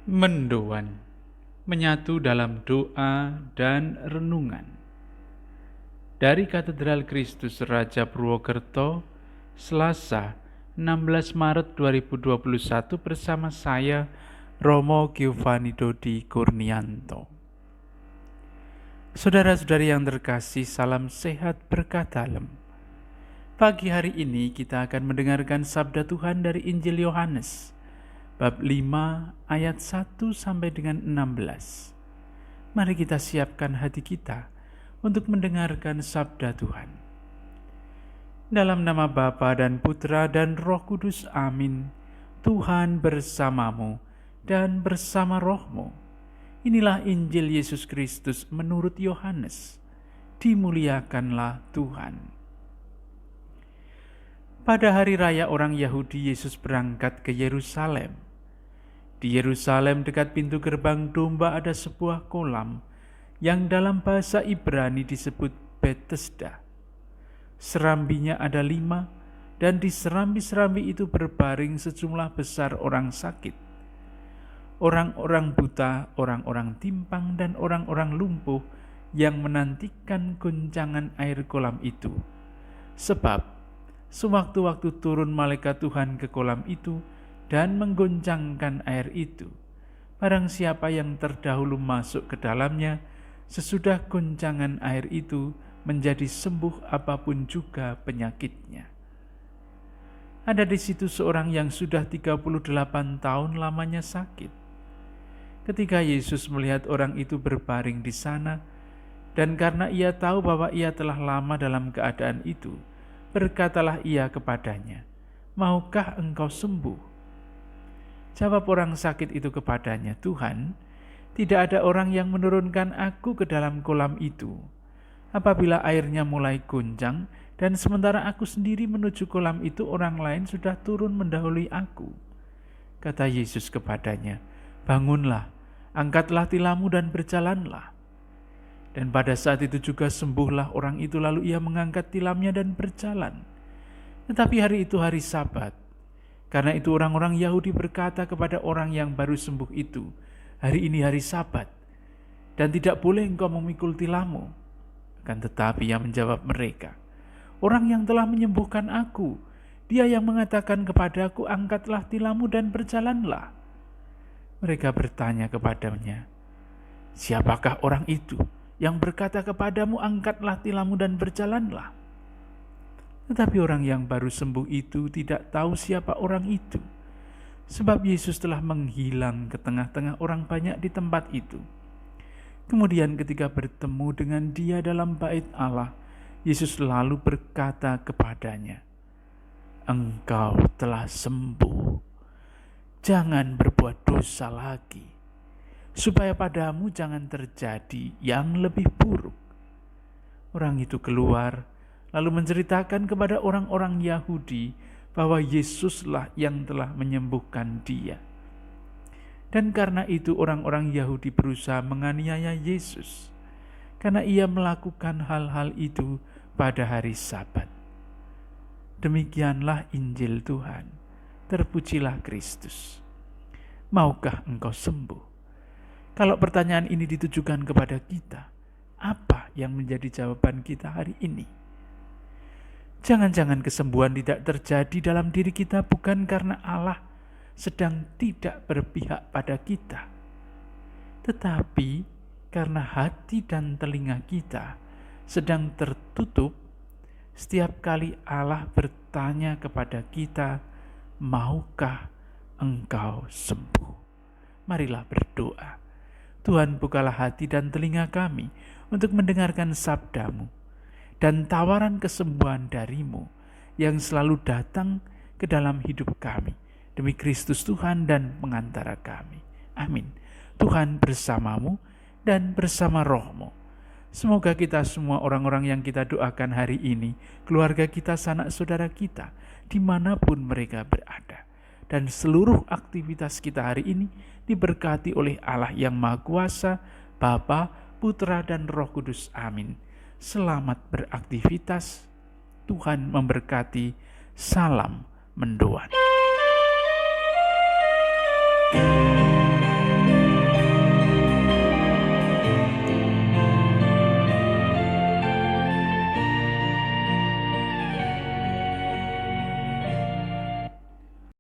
Mendoan, menyatu dalam doa dan renungan. Dari Katedral Kristus Raja Purwokerto, Selasa 16 Maret 2021 bersama saya, Romo Giovanni Dodi Kurnianto. Saudara-saudari yang terkasih, salam sehat berkah dalem. Pagi hari ini kita akan mendengarkan sabda Tuhan dari Injil Yohanes bab 5 ayat 1 sampai dengan 16. Mari kita siapkan hati kita untuk mendengarkan sabda Tuhan. Dalam nama Bapa dan Putra dan Roh Kudus, amin. Tuhan bersamamu dan bersama rohmu. Inilah Injil Yesus Kristus menurut Yohanes. Dimuliakanlah Tuhan. Pada hari raya orang Yahudi, Yesus berangkat ke Yerusalem. Di Yerusalem dekat pintu gerbang domba ada sebuah kolam yang dalam bahasa Ibrani disebut Betesda. Serambinya ada 5, dan di serambi-serambi itu berbaring sejumlah besar orang sakit. Orang-orang buta, orang-orang timpang, dan orang-orang lumpuh yang menantikan goncangan air kolam itu. Sebab sewaktu-waktu turun malaikat Tuhan ke kolam itu dan menggoncangkan air itu, barang siapa yang terdahulu masuk ke dalamnya, sesudah goncangan air itu menjadi sembuh apapun juga penyakitnya. Ada di situ seorang yang sudah 38 tahun lamanya sakit. Ketika Yesus melihat orang itu berbaring di sana, dan karena ia tahu bahwa ia telah lama dalam keadaan itu, berkatalah ia kepadanya, "Maukah engkau sembuh?" Jawab orang sakit itu kepadanya, "Tuhan, tidak ada orang yang menurunkan aku ke dalam kolam itu apabila airnya mulai goncang, dan sementara aku sendiri menuju kolam itu orang lain sudah turun mendahului aku." Kata Yesus kepadanya, "Bangunlah, angkatlah tilammu dan berjalanlah." Dan pada saat itu juga sembuhlah orang itu, lalu ia mengangkat tilamnya dan berjalan. Tetapi hari itu hari Sabat. Karena itu orang-orang Yahudi berkata kepada orang yang baru sembuh itu, "Hari ini hari Sabat, dan tidak boleh engkau memikul tilammu." Akan tetapi ia menjawab mereka, "Orang yang telah menyembuhkan aku, dia yang mengatakan kepadaku, angkatlah tilammu dan berjalanlah." Mereka bertanya kepadanya, "Siapakah orang itu yang berkata kepadamu, angkatlah tilammu dan berjalanlah?" Tetapi orang yang baru sembuh itu tidak tahu siapa orang itu, sebab Yesus telah menghilang ke tengah-tengah orang banyak di tempat itu. Kemudian ketika bertemu dengan dia dalam bait Allah, Yesus lalu berkata kepadanya, "Engkau telah sembuh. Jangan berbuat dosa lagi, supaya padamu jangan terjadi yang lebih buruk." Orang itu keluar, lalu menceritakan kepada orang-orang Yahudi bahwa Yesuslah yang telah menyembuhkan dia. Dan karena itu orang-orang Yahudi berusaha menganiaya Yesus, karena ia melakukan hal-hal itu pada hari Sabat. Demikianlah Injil Tuhan. Terpujilah Kristus. Maukah engkau sembuh? Kalau pertanyaan ini ditujukan kepada kita, apa yang menjadi jawaban kita hari ini? Jangan-jangan kesembuhan tidak terjadi dalam diri kita bukan karena Allah sedang tidak berpihak pada kita, tetapi karena hati dan telinga kita sedang tertutup setiap kali Allah bertanya kepada kita, "Maukah engkau sembuh?" Marilah berdoa. Tuhan, bukalah hati dan telinga kami untuk mendengarkan sabda-Mu dan tawaran kesembuhan dari-Mu yang selalu datang ke dalam hidup kami, demi Kristus Tuhan dan pengantara kami. Amin. Tuhan bersamamu dan bersama rohmu. Semoga kita semua, orang-orang yang kita doakan hari ini, keluarga kita, sanak saudara kita, dimanapun mereka berada, dan seluruh aktivitas kita hari ini diberkati oleh Allah yang Maha Kuasa, Bapa, Putra, dan Roh Kudus. Amin. Selamat beraktivitas. Tuhan memberkati. Salam mendoan.